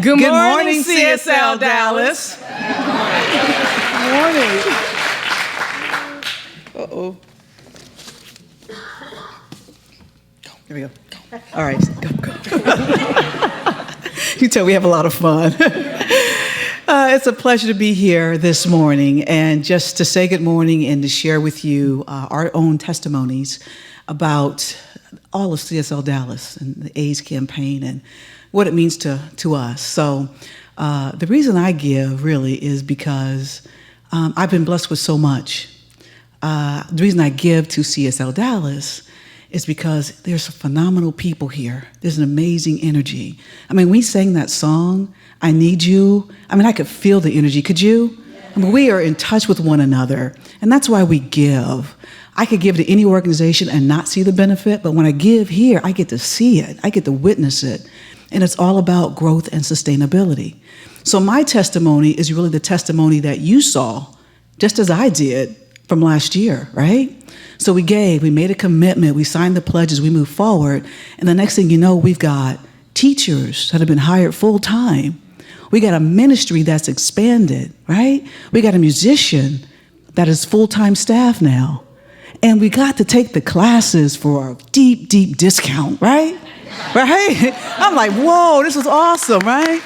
Good morning, CSL Dallas. Good morning. Uh-oh. Here we go. All right, go. You tell we have a lot of fun. It's a pleasure to be here this morning and just to say good morning and to share with you our own testimonies about all of CSL Dallas and the AIDS campaign and what it means to us. So the reason I give really is because I've been blessed with so much. The reason I give to CSL Dallas is because there's some phenomenal people here. There's an amazing energy. I mean, we sang that song, I Need You. I mean, I could feel the energy. Could you? I mean, we are in touch with one another, and that's why we give. I could give to any organization and not see the benefit, but when I give here, I get to see it. I get to witness it. And it's all about growth and sustainability. So my testimony is really the testimony that you saw, just as I did from last year, right? So we made a commitment, we signed the pledges, we moved forward, and the next thing you know, we've got teachers that have been hired full-time. We got a ministry that's expanded, right? We got a musician that is full-time staff now. And we got to take the classes for a deep, deep discount, right? Right? I'm like, whoa, this is awesome, right?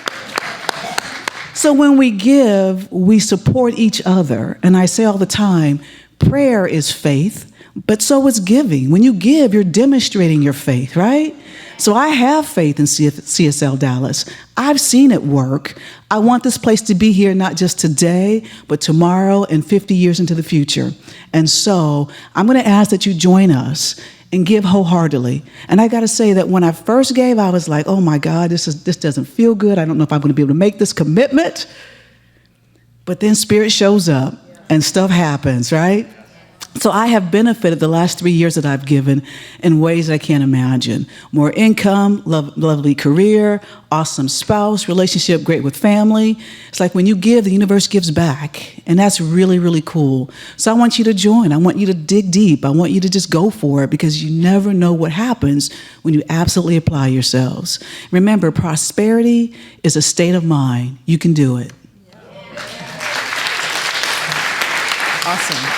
So when we give, we support each other. And I say all the time, prayer is faith, but so is giving. When you give, you're demonstrating your faith, right? So I have faith in CSL Dallas. I've seen it work. I want this place to be here not just today, but tomorrow and 50 years into the future. And so I'm going to ask that you join us and give wholeheartedly. And I got to say that when I first gave, I was like, oh my God, this doesn't feel good. I don't know if I'm going to be able to make this commitment. But then Spirit shows up and stuff happens, right? So I have benefited the last 3 years that I've given in ways that I can't imagine. More income, lovely career, awesome spouse, relationship great with family. It's like when you give, the universe gives back. And that's really, really cool. So I want you to join. I want you to dig deep. I want you to just go for it because you never know what happens when you absolutely apply yourselves. Remember, prosperity is a state of mind. You can do it. Awesome.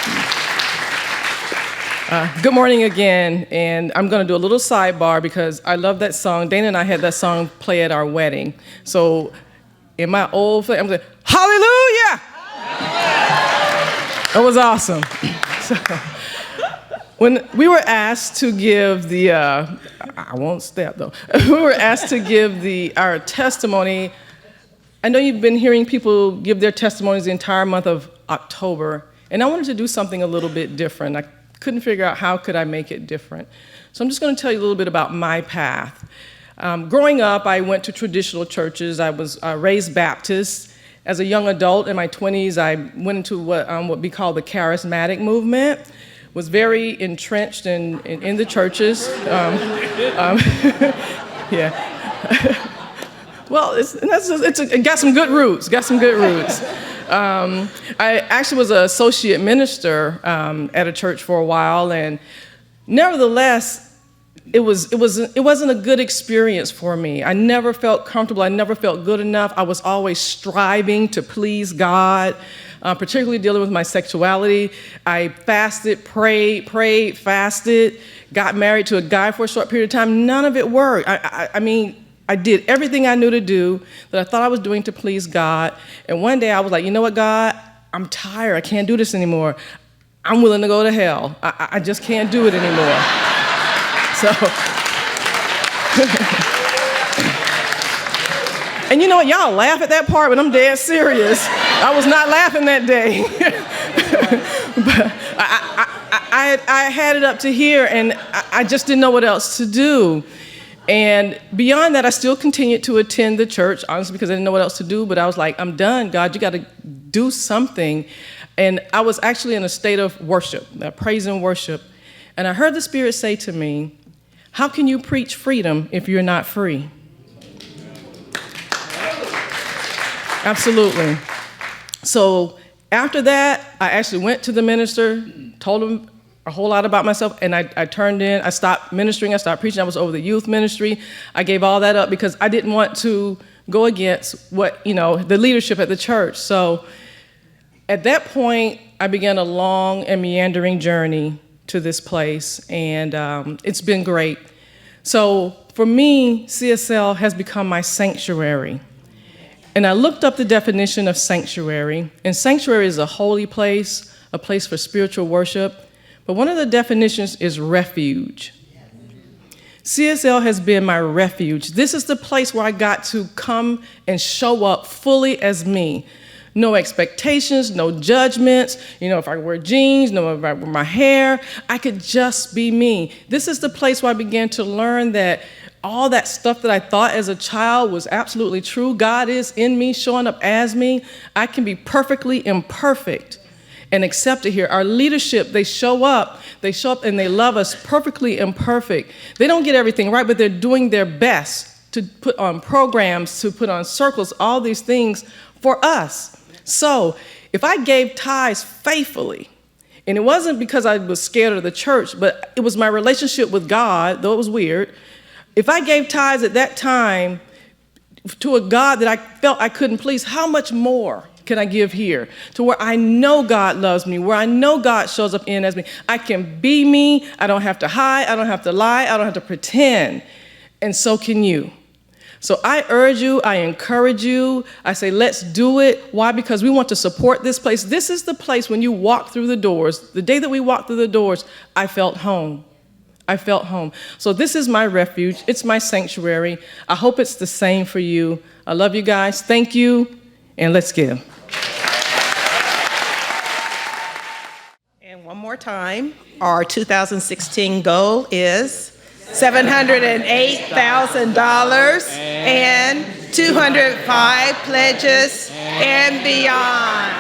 Good morning again, and I'm going to do a little sidebar because I love that song. Dana and I had that song play at our wedding. So in my old I'm going, hallelujah! It was awesome. So, when we were asked to give the, I won't step though. We were asked to give our testimony. I know you've been hearing people give their testimonies the entire month of October, and I wanted to do something a little bit different. I couldn't figure out how could I make it different. So I'm just going to tell you a little bit about my path. Growing up, I went to traditional churches. I was raised Baptist. As a young adult in my 20s, I went into what we call the charismatic movement. Was very entrenched in the churches. Yeah. Well, it got some good roots. I actually was an associate minister at a church for a while, and nevertheless, it wasn't a good experience for me. I never felt comfortable. I never felt good enough. I was always striving to please God, particularly dealing with my sexuality. I fasted, prayed, fasted, got married to a guy for a short period of time. None of it worked. I mean, I did everything I knew to do that I thought I was doing to please God. And one day I was like, you know what, God? I'm tired. I can't do this anymore. I'm willing to go to hell. I just can't do it anymore. So, and you know what? Y'all laugh at that part, but I'm dead serious. I was not laughing that day. But I had it up to here, and I just didn't know what else to do. And beyond that, I still continued to attend the church, honestly, because I didn't know what else to do. But I was like, I'm done, God, you got to do something. And I was actually in a state of worship, praise and worship. And I heard the Spirit say to me, how can you preach freedom if you're not free? Absolutely. So after that, I actually went to the minister, told him a whole lot about myself, and I turned in. I stopped ministering. I stopped preaching. I was over the youth ministry. I gave all that up because I didn't want to go against what, the leadership at the church. So at that point, I began a long and meandering journey to this place, and it's been great. So for me, CSL has become my sanctuary. And I looked up the definition of sanctuary, and sanctuary is a holy place, a place for spiritual worship, but one of the definitions is refuge. CSL has been my refuge. This is the place where I got to come and show up fully as me. No expectations, no judgments. If I wear jeans, no, if I wear my hair, I could just be me. This is the place where I began to learn that all that stuff that I thought as a child was absolutely true. God is in me, showing up as me. I can be perfectly imperfect and accepted here. Our leadership, they show up and they love us perfectly imperfect. They don't get everything right, but they're doing their best to put on programs, to put on circles, all these things for us. So if I gave tithes faithfully, and it wasn't because I was scared of the church, but it was my relationship with God, though it was weird. If I gave tithes at that time to a God that I felt I couldn't please, how much more can I give here? To where I know God loves me, where I know God shows up in as me. I can be me. I don't have to hide. I don't have to lie. I don't have to pretend. And so can you. So I urge you, I encourage you, I say, let's do it. Why? Because we want to support this place. This is the place when you walk through the doors. The day that we walked through the doors, I felt home. I felt home. So this is my refuge. It's my sanctuary. I hope it's the same for you. I love you guys. Thank you. And let's give. And one more time, our 2016 goal is $708,000 and 205 pledges and beyond.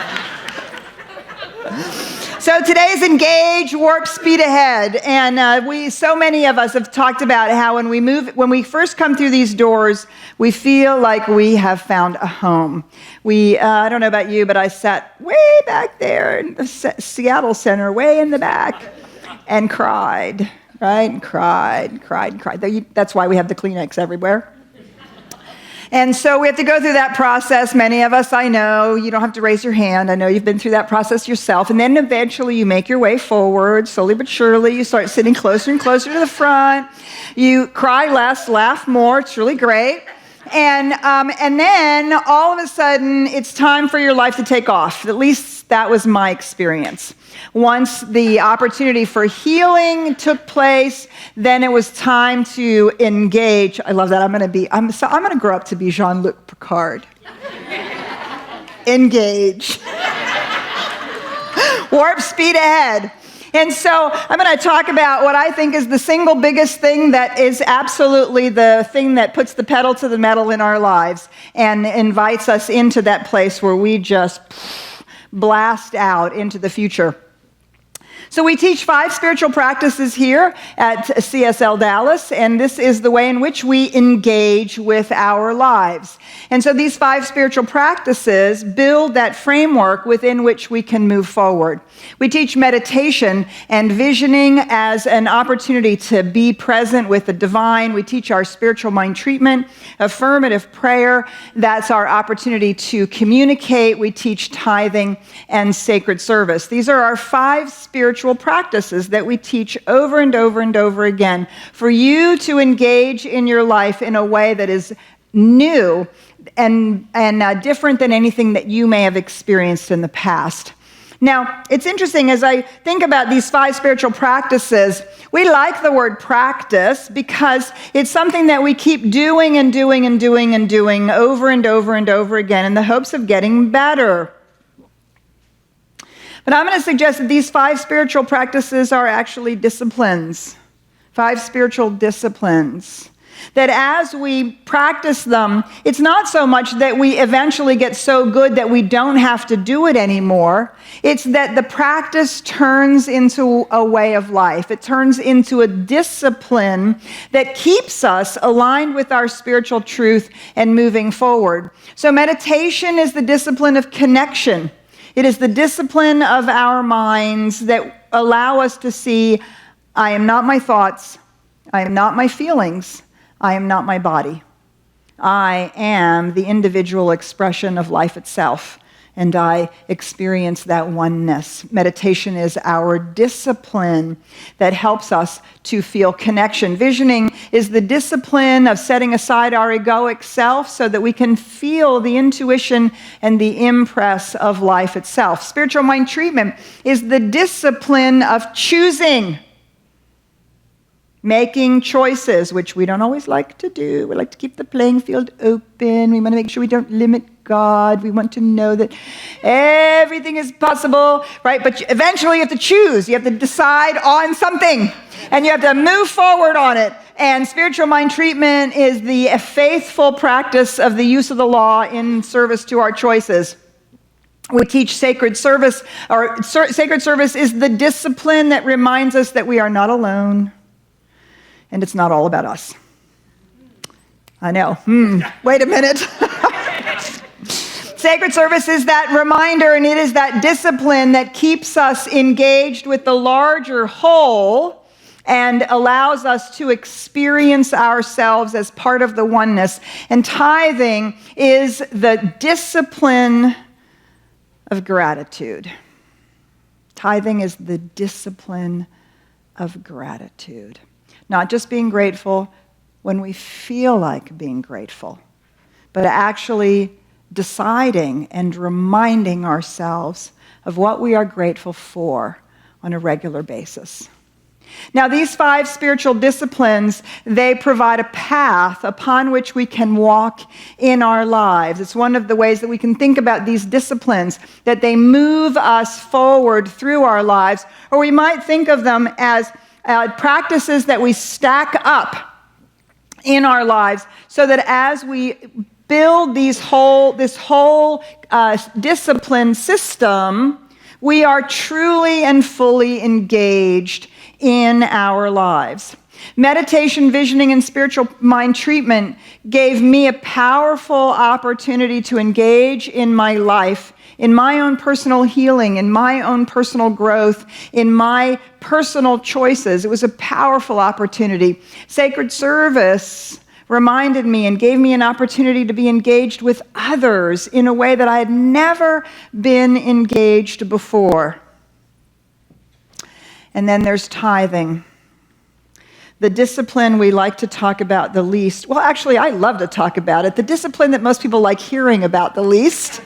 So today's Engage, Warp Speed Ahead, and so many of us have talked about how when we first come through these doors, we feel like we have found a home. I don't know about you, but I sat way back there in the Seattle Center, way in the back, and cried, right? And cried. That's why we have the Kleenex everywhere. And so we have to go through that process. Many of us, I know, you don't have to raise your hand. I know you've been through that process yourself. And then eventually you make your way forward, slowly but surely. You start sitting closer and closer to the front. You cry less, laugh more. It's really great. And then all of a sudden, it's time for your life to take off. At least that was my experience. Once the opportunity for healing took place, then it was time to engage. I love that. I'm going to grow up to be Jean-Luc Picard. Engage. Warp speed ahead. And so I'm going to talk about what I think is the single biggest thing that is absolutely the thing that puts the pedal to the metal in our lives and invites us into that place where we just blast out into the future. So we teach 5 spiritual practices here at CSLDallas, and this is the way in which we engage with our lives. And so these 5 spiritual practices build that framework within which we can move forward. We teach meditation and visioning as an opportunity to be present with the divine. We teach our spiritual mind treatment, affirmative prayer. That's our opportunity to communicate. We teach tithing and sacred service. These are our 5 spiritual practices that we teach over and over and over again for you to engage in your life in a way that is new and different than anything that you may have experienced in the past. Now, it's interesting as I think about these 5 spiritual practices, we like the word practice because it's something that we keep doing and doing and doing and doing over and over and over again in the hopes of getting better. But I'm going to suggest that these 5 spiritual practices are actually disciplines, 5 spiritual disciplines. That as we practice them, it's not so much that we eventually get so good that we don't have to do it anymore. It's that the practice turns into a way of life. It turns into a discipline that keeps us aligned with our spiritual truth and moving forward. So meditation is the discipline of connection. It is the discipline of our minds that allow us to see, I am not my thoughts, I am not my feelings, I am not my body. I am the individual expression of life itself, and I experience that oneness. Meditation is our discipline that helps us to feel connection. Visioning is the discipline of setting aside our egoic self so that we can feel the intuition and the impress of life itself. Spiritual mind treatment is the discipline of choosing. Making choices, which we don't always like to do. We like to keep the playing field open. We want to make sure we don't limit God. We want to know that everything is possible, right? But eventually you have to choose. You have to decide on something, and you have to move forward on it. And spiritual mind treatment is the faithful practice of the use of the law in service to our choices. We teach sacred service, or sacred service is the discipline that reminds us that we are not alone. And it's not all about us. I know. Wait a minute. Sacred service is that reminder, and it is that discipline that keeps us engaged with the larger whole and allows us to experience ourselves as part of the oneness. And tithing is the discipline of gratitude. Tithing is the discipline of gratitude. Not just being grateful when we feel like being grateful, but actually deciding and reminding ourselves of what we are grateful for on a regular basis. Now, these 5 spiritual disciplines, they provide a path upon which we can walk in our lives. It's one of the ways that we can think about these disciplines, that they move us forward through our lives, or we might think of them as practices that we stack up in our lives so that as we build this whole discipline system, we are truly and fully engaged in our lives. Meditation, visioning, and spiritual mind treatment gave me a powerful opportunity to engage in my life, in my own personal healing, in my own personal growth, in my personal choices. It was a powerful opportunity. Sacred service reminded me and gave me an opportunity to be engaged with others in a way that I had never been engaged before. And then there's tithing. The discipline we like to talk about the least. Well, actually, I love to talk about it. The discipline that most people like hearing about the least.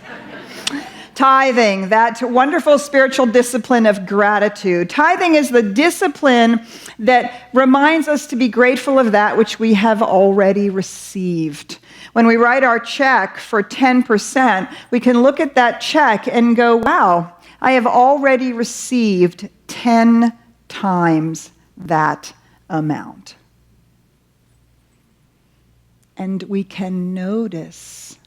Tithing, that wonderful spiritual discipline of gratitude. Tithing is the discipline that reminds us to be grateful of that which we have already received. When we write our check for 10%, we can look at that check and go, wow, I have already received 10 times that amount. And we can notice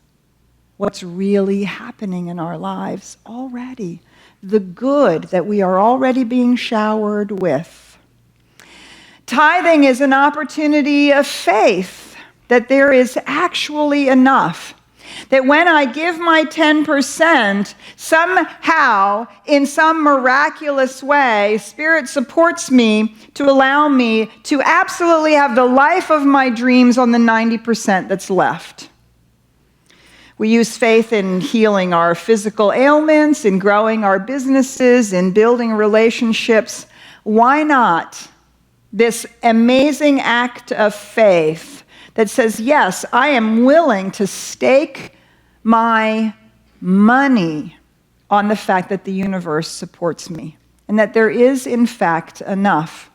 what's really happening in our lives already, the good that we are already being showered with. Tithing is an opportunity of faith that there is actually enough. That when I give my 10%, somehow, in some miraculous way, Spirit supports me to allow me to absolutely have the life of my dreams on the 90% that's left. We use faith in healing our physical ailments, in growing our businesses, in building relationships. Why not this amazing act of faith that says, yes, I am willing to stake my money on the fact that the universe supports me and that there is, in fact, enough.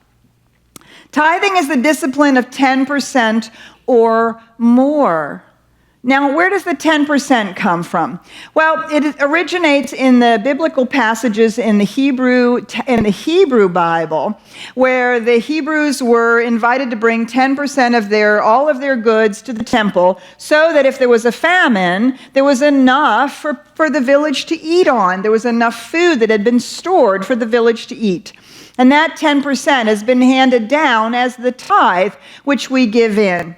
Tithing is the discipline of 10% or more. Now, where does the 10% come from? Well, it originates in the biblical passages in the Hebrew Bible, where the Hebrews were invited to bring 10% of all of their goods to the temple, so that if there was a famine, there was enough for the village to eat on. There was enough food that had been stored for the village to eat. And that 10% has been handed down as the tithe, which we give in.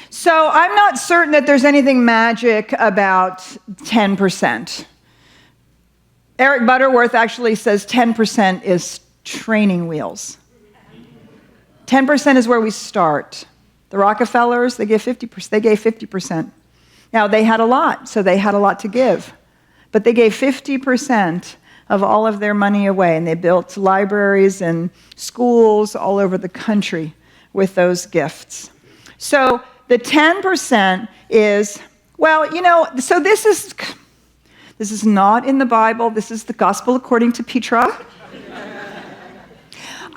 So I'm not certain that there's anything magic about 10%. Eric Butterworth actually says 10% is training wheels. 10% is where we start. The Rockefellers, they gave 50%. They gave 50%. Now, they had a lot, so they had a lot to give. But they gave 50% of all of their money away, and they built libraries and schools all over the country with those gifts. So the 10% is, well, so this is not in the Bible. This is the Gospel according to Petra.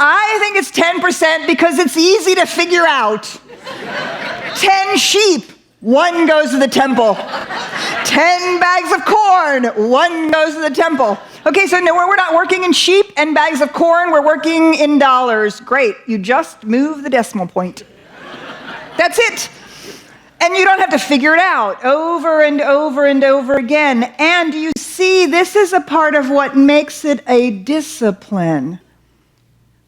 I think it's 10% because it's easy to figure out. 10 sheep, 1 goes to the temple. 10 bags of corn, 1 goes to the temple. Okay, so no, we're not working in sheep and bags of corn, we're working in dollars. Great, you just move the decimal point. That's it. And you don't have to figure it out over and over and over again. And you see, this is a part of what makes it a discipline.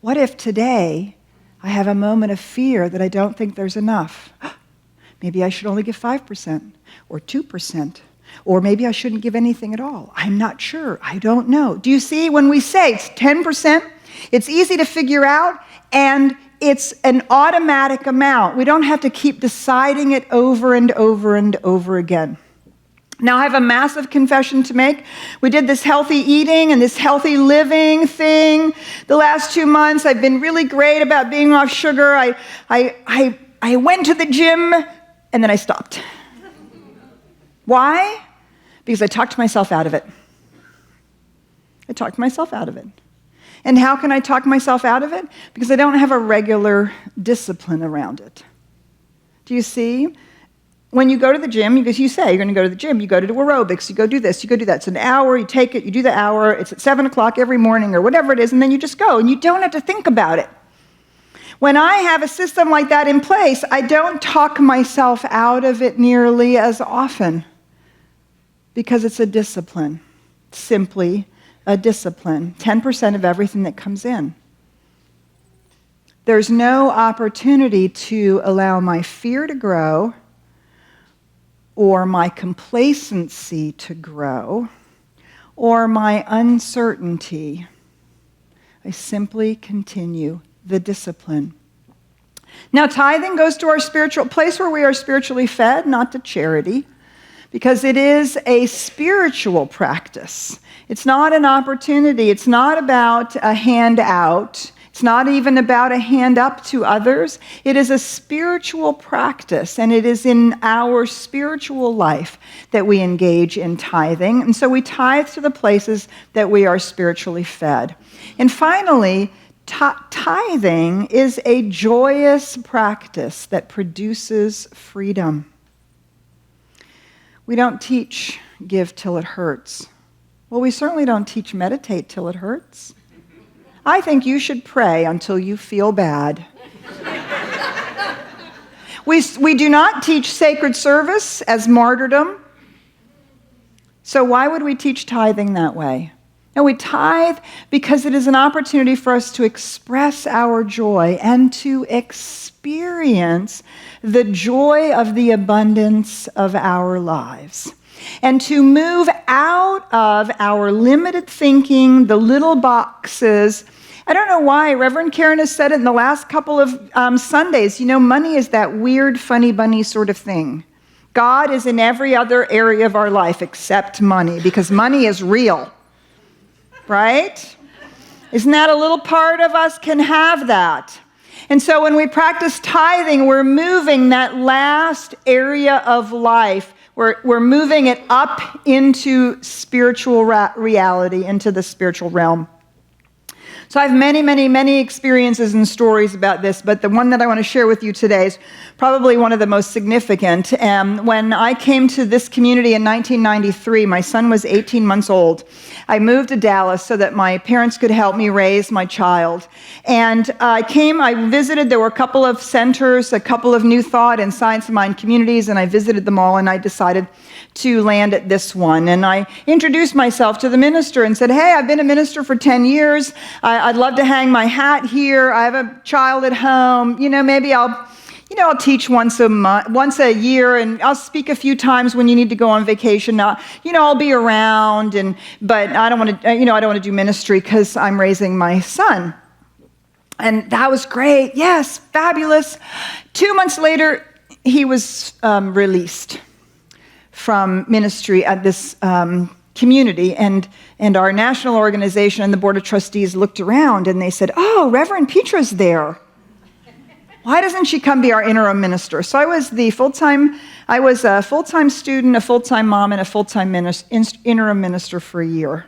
What if today I have a moment of fear that I don't think there's enough? Maybe I should only give 5% or 2%, or maybe I shouldn't give anything at all. I'm not sure. I don't know. Do you see, when we say it's 10%, it's easy to figure out, and it's an automatic amount. We don't have to keep deciding it over and over and over again. Now, I have a massive confession to make. We did this healthy eating and this healthy living thing the last 2 months. I've been really great about being off sugar. I went to the gym, and then I stopped. Why? Because I talked myself out of it. I talked myself out of it. And how can I talk myself out of it? Because I don't have a regular discipline around it. Do you see? When you go to the gym, because you say you're going to go to the gym, you go to do aerobics, you go do this, you go do that. It's an hour, you take it, you do the hour, it's at 7 o'clock every morning or whatever it is, and then you just go, and you don't have to think about it. When I have a system like that in place, I don't talk myself out of it nearly as often because it's a discipline, simply a discipline, 10% of everything that comes in. There's no opportunity to allow my fear to grow or my complacency to grow, or my uncertainty. I simply continue the discipline. Now, tithing goes to our spiritual place where we are spiritually fed, not to charity, because it is a spiritual practice. It's not an opportunity. It's not about a handout. It's not even about a hand up to others. It is a spiritual practice, and it is in our spiritual life that we engage in tithing. And so we tithe to the places that we are spiritually fed. And finally, tithing is a joyous practice that produces freedom. We don't teach give till it hurts. Well, we certainly don't teach meditate till it hurts. I think you should pray until you feel bad. We do not teach sacred service as martyrdom. So why would we teach tithing that way? No, we tithe because it is an opportunity for us to express our joy and to experience the joy of the abundance of our lives. And to move out of our limited thinking, the little boxes. I don't know why. Reverend Karen has said it in the last couple of Sundays. Money is that weird, funny bunny sort of thing. God is in every other area of our life except money, because money is real. Right? Isn't that a little part of us can have that? And so when we practice tithing, we're moving that last area of life. We're moving it up into spiritual reality, into the spiritual realm. So I have many, many, many experiences and stories about this, but the one that I want to share with you today is probably one of the most significant. When I came to this community in 1993, my son was 18 months old. I moved to Dallas so that my parents could help me raise my child. And I visited, there were a couple of centers, a couple of New Thought and Science of Mind communities, and I visited them all, and I decided to land at this one. And I introduced myself to the minister and said, hey, I've been a minister for 10 years. I'd love to hang my hat here. I have a child at home. Maybe I'll teach once a year, and I'll speak a few times when you need to go on vacation. I'll be around, but I don't want to do ministry because I'm raising my son. And that was great. Yes, fabulous. 2 months later, he was released from ministry at this community. And our national organization and the Board of Trustees looked around and they said, oh, Reverend Petra's there. Why doesn't she come be our interim minister? So I was a full-time student, a full-time mom, and a full-time interim minister for a year.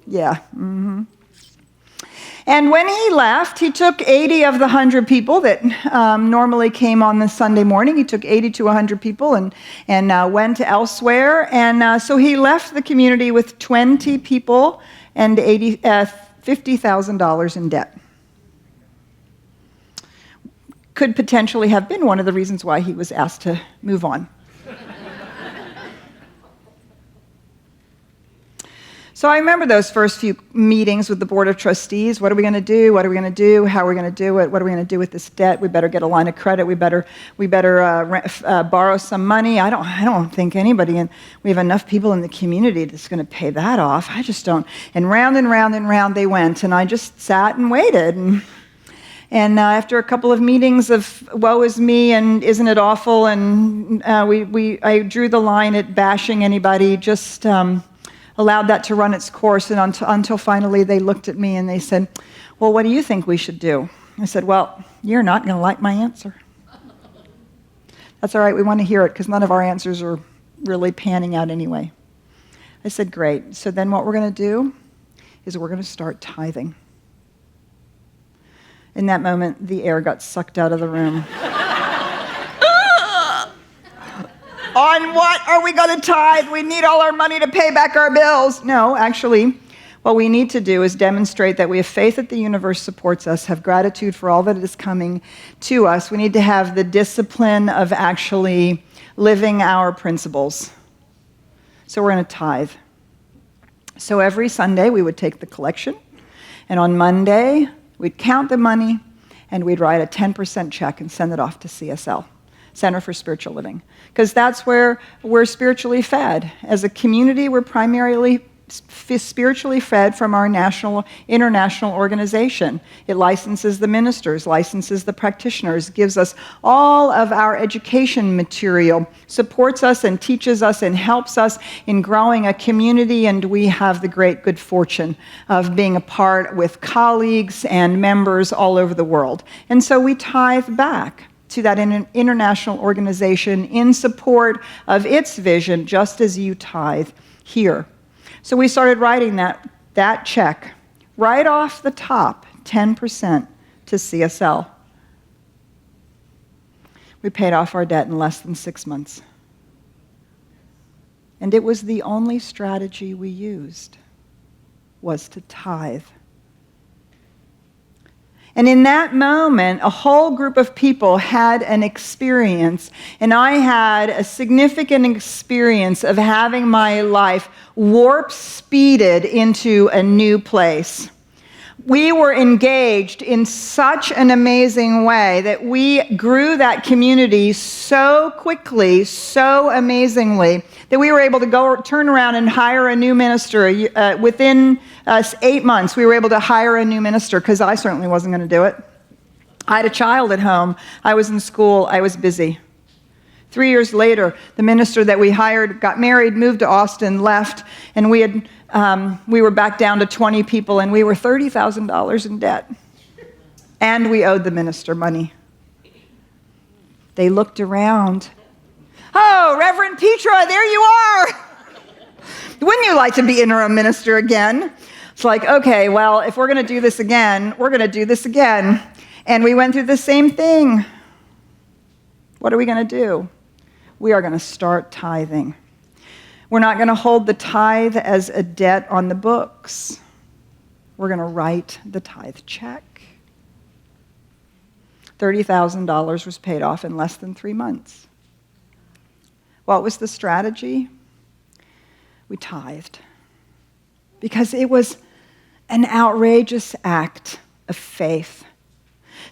Yeah. Mm-hmm. And when he left, he took 80 of the 100 people that normally came on the Sunday morning. He took 80 to 100 people and went elsewhere. And so he left the community with 20 people and $50,000 in debt. Could potentially have been one of the reasons why he was asked to move on. So I remember those first few meetings with the Board of Trustees. What are we going to do? What are we going to do? How are we going to do it? What are we going to do with this debt? We better get a line of credit. We better borrow some money. I don't think anybody, and we have enough people in the community that's going to pay that off. I just don't. And round and round and round they went, and I just sat and waited. And after a couple of meetings of woe is me and isn't it awful, and I drew the line at bashing anybody, just allowed that to run its course, and until finally they looked at me and they said, well, what do you think we should do? I said, well, you're not going to like my answer. That's all right, we want to hear it, because none of our answers are really panning out anyway. I said, great. So then what we're going to do is we're going to start tithing. In that moment, the air got sucked out of the room. On what are we going to tithe? We need all our money to pay back our bills. No, actually, what we need to do is demonstrate that we have faith that the universe supports us, have gratitude for all that is coming to us. We need to have the discipline of actually living our principles. So we're going to tithe. So every Sunday, we would take the collection, and on Monday, we'd count the money, and we'd write a 10% check and send it off to CSL. Center for Spiritual Living, because that's where we're spiritually fed. As a community, we're primarily spiritually fed from our international organization. It licenses the ministers, licenses the practitioners, gives us all of our education material, supports us and teaches us and helps us in growing a community, and we have the great good fortune of being a part with colleagues and members all over the world. And so we tithe back to that international organization in support of its vision, just as you tithe here. So we started writing that check right off the top, 10% to CSL. We paid off our debt in less than 6 months. And it was the only strategy we used, was to tithe. And in that moment, a whole group of people had an experience, and I had a significant experience of having my life warp-speeded into a new place. We were engaged in such an amazing way that we grew that community so quickly, so amazingly, that we were able to turn around and hire a new minister. Within 8 months, we were able to hire a new minister, because I certainly wasn't going to do it. I had a child at home. I was in school. I was busy. 3 years later, the minister that we hired got married, moved to Austin, left, and we were back down to 20 people, and we were $30,000 in debt. And we owed the minister money. They looked around. Oh, Reverend Petra, there you are. Wouldn't you like to be interim minister again? It's like, okay, well, if we're going to do this again, we're going to do this again. And we went through the same thing. What are we going to do? We are going to start tithing. We're not going to hold the tithe as a debt on the books. We're going to write the tithe check. $30,000 was paid off in less than 3 months. What was the strategy? We tithed. Because it was an outrageous act of faith.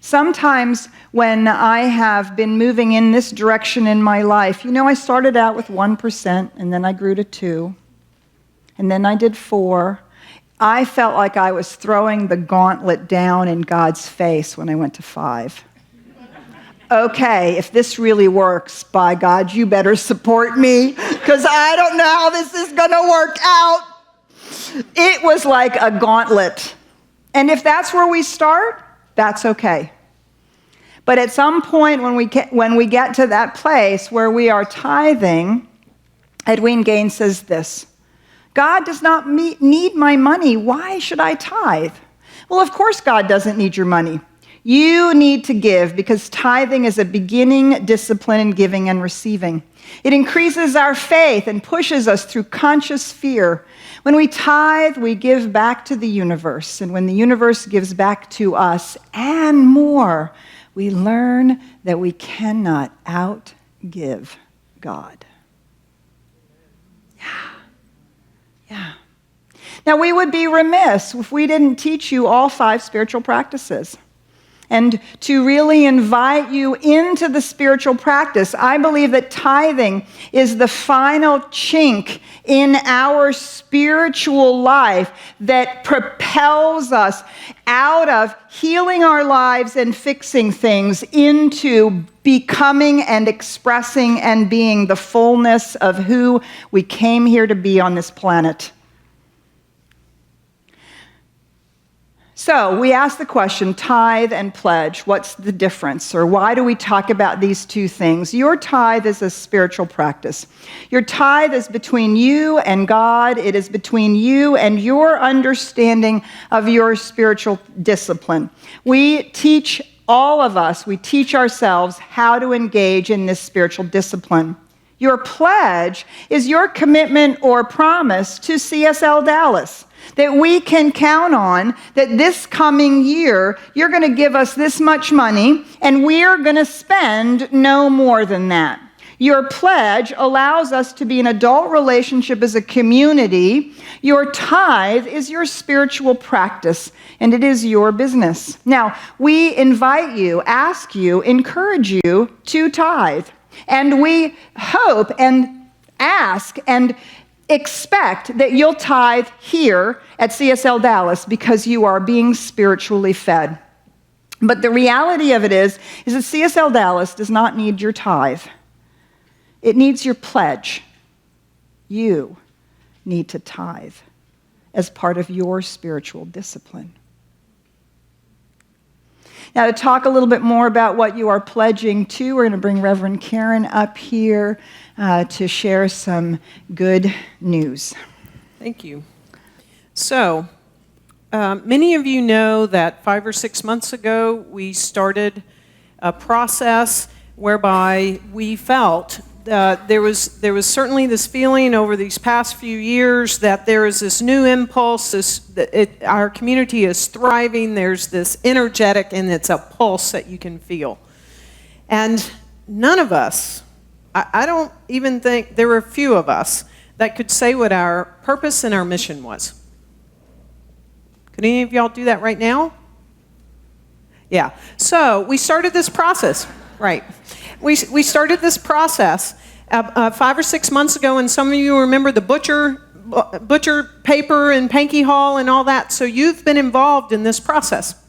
Sometimes when I have been moving in this direction in my life, I started out with 1%, and then I grew to 2%, and then I did 4%. I felt like I was throwing the gauntlet down in God's face when I went to 5. Okay, if this really works, by God, you better support me, because I don't know how this is going to work out. It was like a gauntlet. And if that's where we start, that's okay. But at some point when we get to that place where we are tithing, Edwene Gaines says this: God does not need my money. Why should I tithe? Well, of course God doesn't need your money. You need to give, because tithing is a beginning discipline in giving and receiving. It increases our faith and pushes us through conscious fear. When we tithe, we give back to the universe. And when the universe gives back to us and more, we learn that we cannot outgive God. Yeah. Now, we would be remiss if we didn't teach you all 5 spiritual practices. And to really invite you into the spiritual practice, I believe that tithing is the final chink in our spiritual life that propels us out of healing our lives and fixing things into becoming and expressing and being the fullness of who we came here to be on this planet. So we ask the question, tithe and pledge, what's the difference? Or why do we talk about these two things? Your tithe is a spiritual practice. Your tithe is between you and God. It is between you and your understanding of your spiritual discipline. We teach ourselves how to engage in this spiritual discipline. Your pledge is your commitment or promise to CSLDallas, that we can count on that this coming year, you're going to give us this much money, and we're going to spend no more than that. Your pledge allows us to be in adult relationship as a community. Your tithe is your spiritual practice, and it is your business. Now, we invite you, ask you, encourage you to tithe. And we hope and ask and expect that you'll tithe here at CSLDallas because you are being spiritually fed. But the reality of it is that CSLDallas does not need your tithe. It needs your pledge. You need to tithe as part of your spiritual discipline. Now, to talk a little bit more about what you are pledging to, we're going to bring Reverend Karen up here to share some good news. Thank you. So, many of you know that 5 or 6 months ago, we started a process whereby we felt there was certainly this feeling over these past few years that there is this new impulse, our community is thriving, there's this energetic, and it's a pulse that you can feel. And none of us, I don't even think, there were a few of us that could say what our purpose and our mission was. Could any of y'all do that right now? Yeah. So we started this process, right. We started this process 5 or 6 months ago, and some of you remember the butcher paper and Pankey Hall and all that, so you've been involved in this process.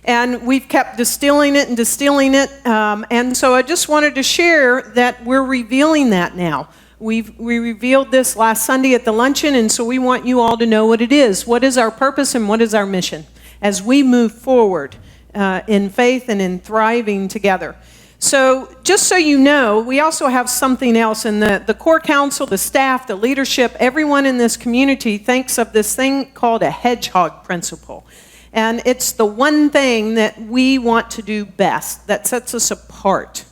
And we've kept distilling it, and so I just wanted to share that we're revealing that now. We revealed this last Sunday at the luncheon, and so we want you all to know what it is. What is our purpose and what is our mission as we move forward in faith and in thriving together. So just so you know, we also have something else, and the core council, the staff, the leadership, everyone in this community thinks of this thing called a hedgehog principle. And it's the one thing that we want to do best, that sets us apart.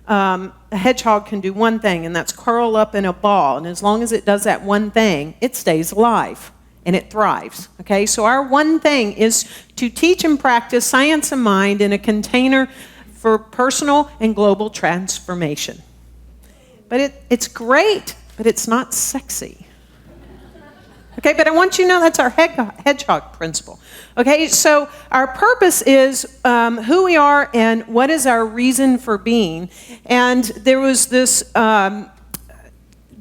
A hedgehog can do one thing, and that's curl up in a ball. And as long as it does that one thing, it stays alive and it thrives. Okay, so our one thing is to teach and practice science of mind in a container for personal and global transformation. But it's great, but it's not sexy. Okay, but I want you to know that's our hedgehog principle. Okay, so our purpose is who we are and what is our reason for being. And there was this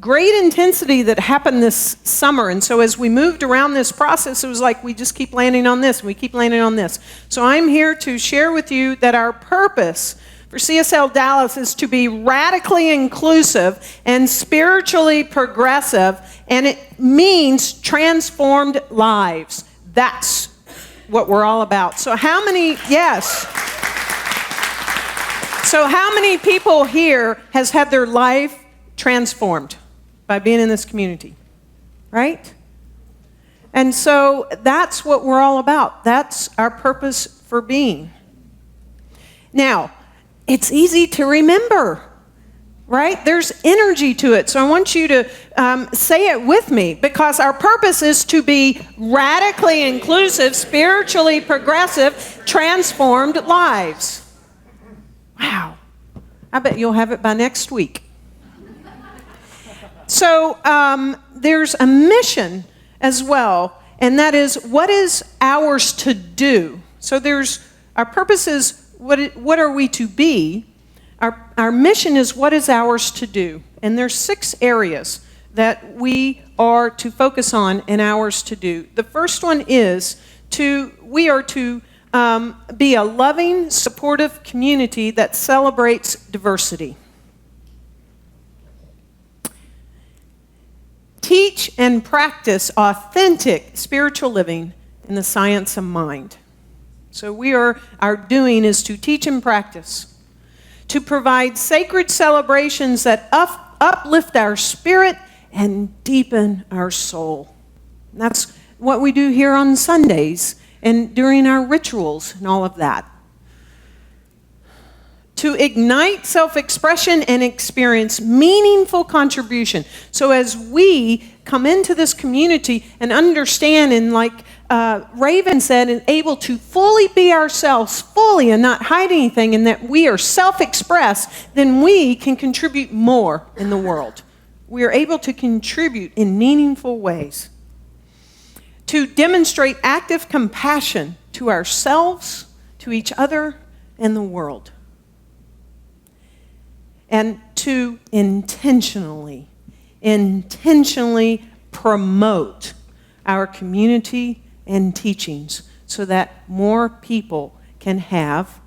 great intensity that happened this summer. And so as we moved around this process, it was like we just keep landing on this, and we keep landing on this. So I'm here to share with you that our purpose for CSLDallas is to be radically inclusive and spiritually progressive, and it means transformed lives. That's what we're all about. So how many people here has had their life transformed by being in this community, right? And so that's what we're all about. That's our purpose for being. Now, it's easy to remember, right? There's energy to it. So I want you to say it with me, because our purpose is to be radically inclusive, spiritually progressive, transformed lives. Wow. I bet you'll have it by next week. So there's a mission as well, and that is, what is ours to do? So our purpose is, what are we to be? Our mission is, what is ours to do? And there's 6 areas that we are to focus on and ours to do. The first one is we are to be a loving, supportive community that celebrates diversity. Teach and practice authentic spiritual living in the science of mind. So our doing is to teach and practice, to provide sacred celebrations that uplift our spirit and deepen our soul. And that's what we do here on Sundays and during our rituals and all of that. To ignite self-expression and experience meaningful contribution. So as we come into this community and understand, and like Raven said, and able to fully be ourselves, fully, and not hide anything, and that we are self-expressed, then we can contribute more in the world. We are able to contribute in meaningful ways. To demonstrate active compassion to ourselves, to each other, and the world. And to intentionally promote our community and teachings so that more people can have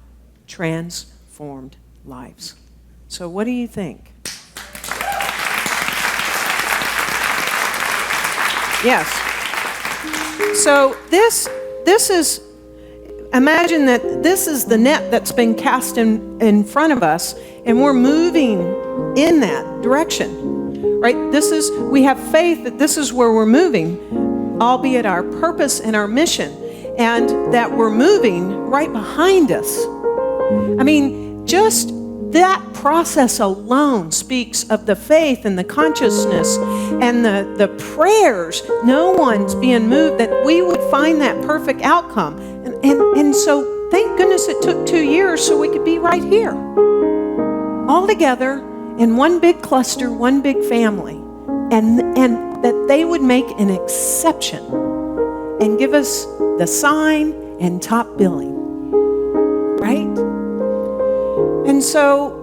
transformed lives. So what do you think? Yes. So this is, imagine that this is the net that's been cast in front of us, and we're moving in that direction, right? We have faith that this is where we're moving, albeit our purpose and our mission, and that we're moving right behind us. I mean, just that process alone speaks of the faith and the consciousness and the prayers. No one's being moved that we would find that perfect outcome. And so thank goodness it took 2 years so we could be right here, all together in one big cluster, one big family, and that they would make an exception and give us the sign and top billing, right? And so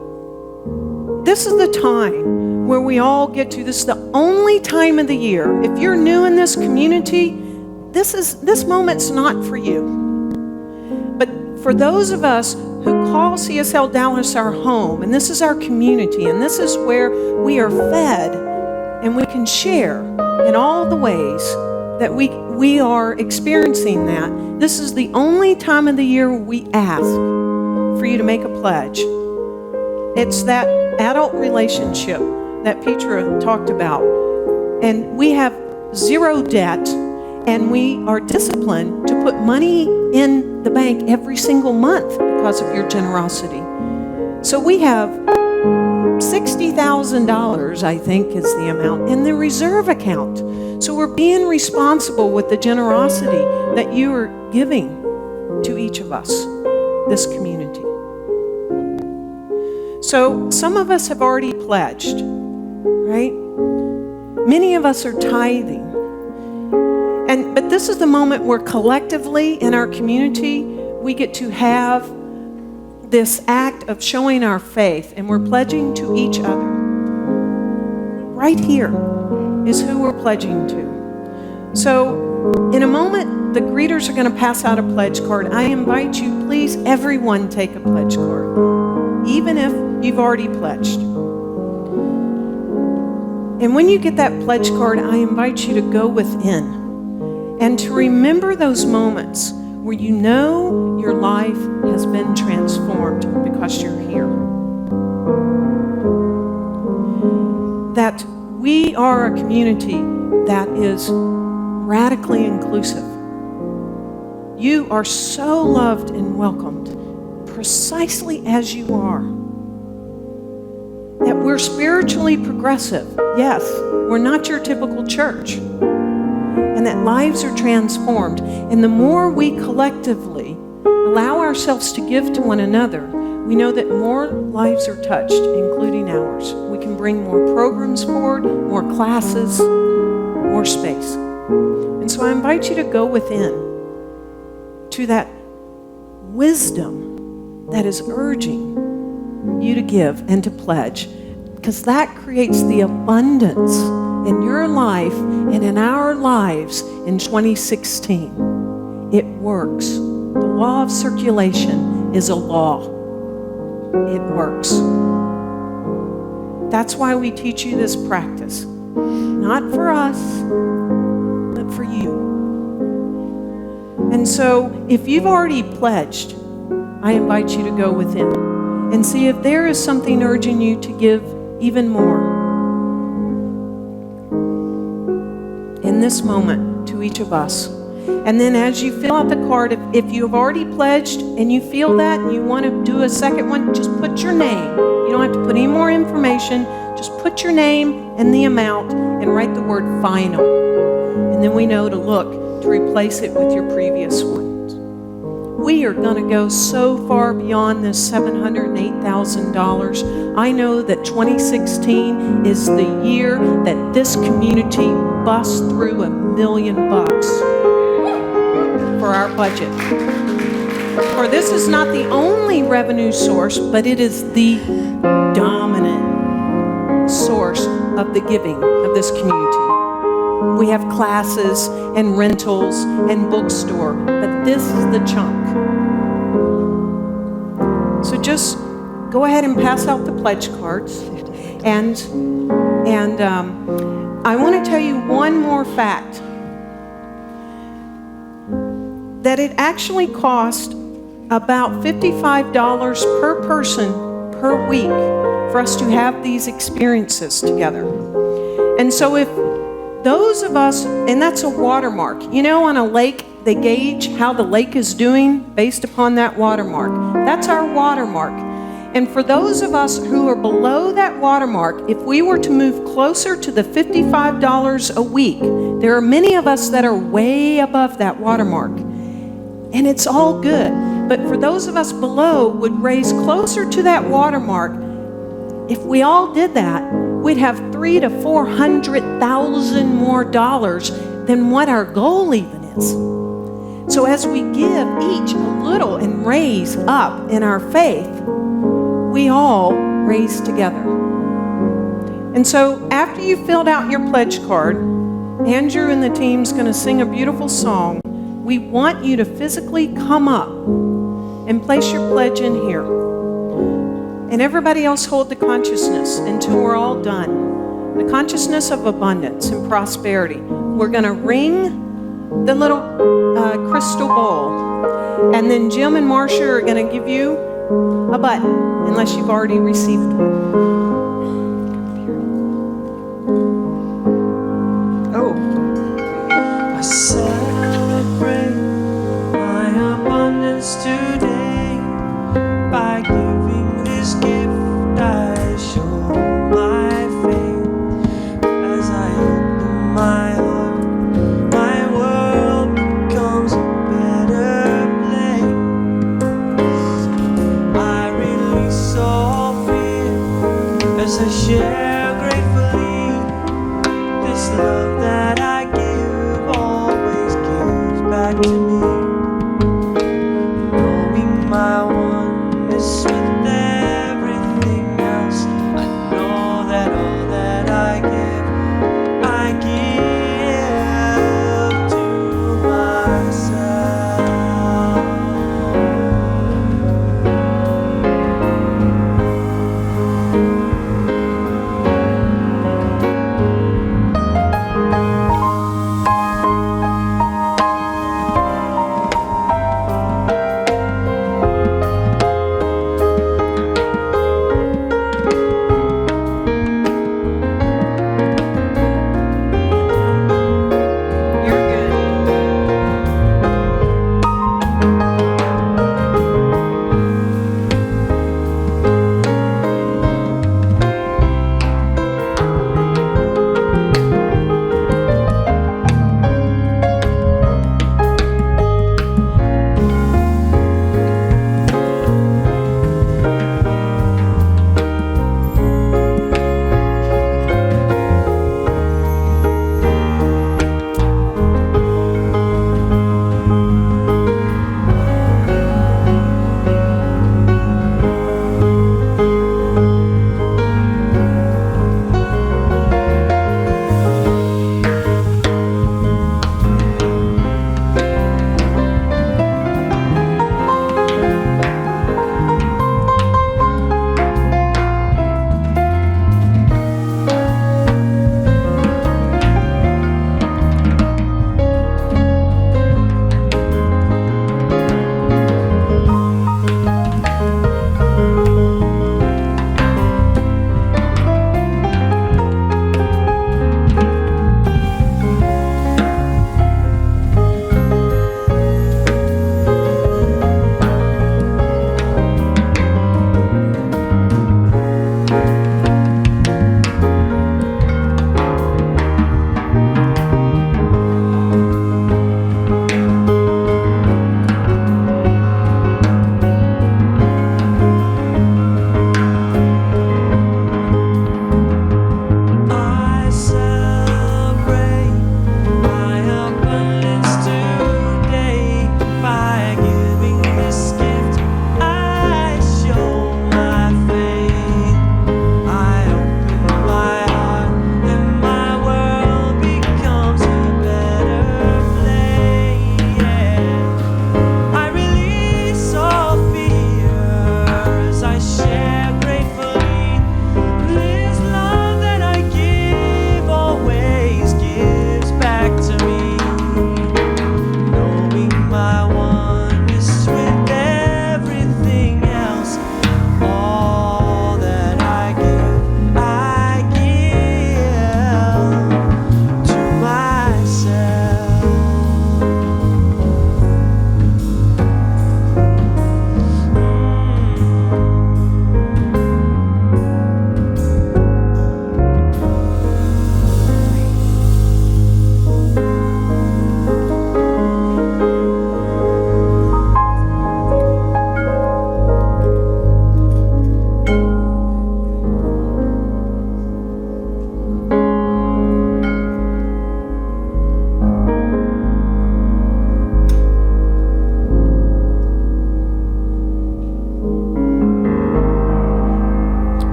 this is the time where we all get to, this is the only time of the year. If you're new in this community, this moment's not for you. But for those of us who call CSLDallas our home, and this is our community, and this is where we are fed, and we can share in all the ways that we are experiencing that, this is the only time of the year we ask for you to make a pledge. It's that adult relationship that Petra talked about. And we have zero debt, and we are disciplined to put money in the bank every single month because of your generosity. So we have $60,000, I think is the amount, in the reserve account. So we're being responsible with the generosity that you are giving to each of us, this community. So some of us have already pledged, right? Many of us are tithing. But this is the moment where collectively in our community, we get to have this act of showing our faith, and we're pledging to each other right here is who we're pledging to. So in a moment, the greeters are going to pass out a pledge card. I invite you, please, everyone take a pledge card, even if you've already pledged. And when you get that pledge card, I invite you to go within and to remember those moments where you know your life has been transformed because you're here. That we are a community that is radically inclusive. You are so loved and welcomed precisely as you are. That we're spiritually progressive. Yes, we're not your typical church. And that lives are transformed. And the more we collectively allow ourselves to give to one another, we know that more lives are touched, including ours. We can bring more programs forward, more classes, more space. And so I invite you to go within to that wisdom that is urging you to give and to pledge, because that creates the abundance in your life and in our lives in 2016. It works. The law of circulation is a law. It works. That's why we teach you this practice. Not for us, but for you. And so if you've already pledged, I invite you to go within and see if there is something urging you to give even more in this moment to each of us. And then as you fill out the card, if you have already pledged and you feel that and you want to do a second one, just put your name. You don't have to put any more information. Just put your name and the amount and write the word final. And then we know to look to replace it with your previous ones. We are going to go so far beyond this $708,000. I know that 2016 is the year that this community busts through $1 million for our budget. For this is not the only revenue source, but it is the dominant source of the giving of this community. We have classes and rentals and bookstore, but this is the chunk. So just go ahead and pass out the pledge cards. And I want to tell you one more fact. That it actually cost about $55 per person per week for us to have these experiences together. And so if those of us, and that's a watermark. You know, on a lake, they gauge how the lake is doing based upon that watermark. That's our watermark. And for those of us who are below that watermark, if we were to move closer to the $55 a week, there are many of us that are way above that watermark. And it's all good. But for those of us below would raise closer to that watermark, if we all did that, we'd have $300,000 to $400,000 more dollars than what our goal even is. So as we give each a little and raise up in our faith, we all raise together. And so after you filled out your pledge card, Andrew and the team's going to sing a beautiful song. We want you to physically come up and place your pledge in here. And everybody else hold the consciousness until we're all done. The consciousness of abundance and prosperity. We're going to ring the little crystal bowl. And then Jim and Marcia are going to give you a button, unless you've already received one. Oh. I celebrate my abundance today by giving this gift. I show my faith as I open my heart. My world becomes a better place. I release all fear as I share gratefully this love that I give always gives back to me. Knowing my oneness with everything else, I know that all that I give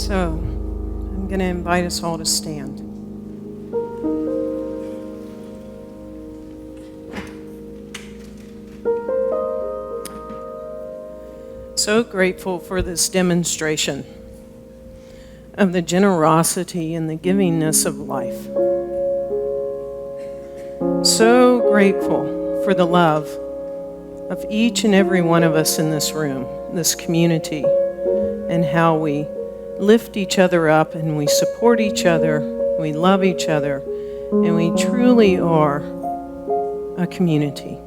So, I'm going to invite us all to stand. So grateful for this demonstration of the generosity and the givingness of life. So grateful for the love of each and every one of us in this room, this community, and how we lift each other up and we support each other, we love each other, and we truly are a community.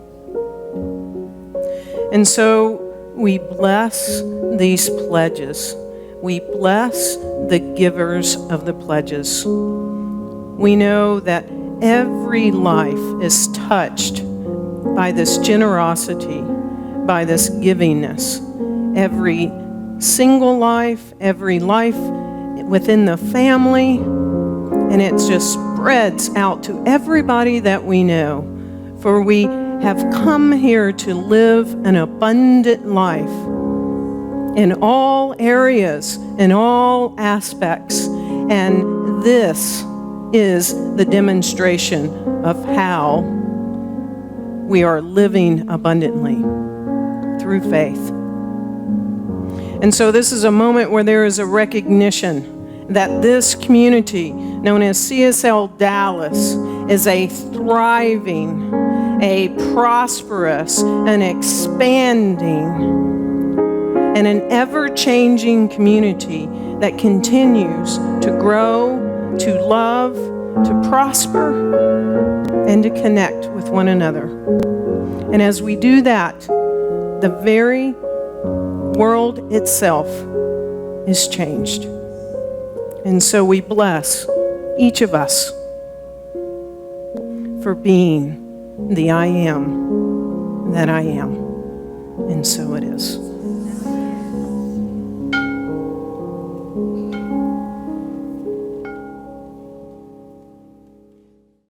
And so we bless these pledges. We bless the givers of the pledges. We know that every life is touched by this generosity, by this givingness. Every single life, every life within the family, and it just spreads out to everybody that we know. For we have come here to live an abundant life in all areas, in all aspects, and this is the demonstration of how we are living abundantly through faith. And so this is a moment where there is a recognition that this community, known as CSLDallas, is a thriving, a prosperous, an expanding, and an ever-changing community that continues to grow, to love, to prosper, and to connect with one another. And as we do that, the very world itself is changed. And so we bless each of us for being the I am that I am. And so it is.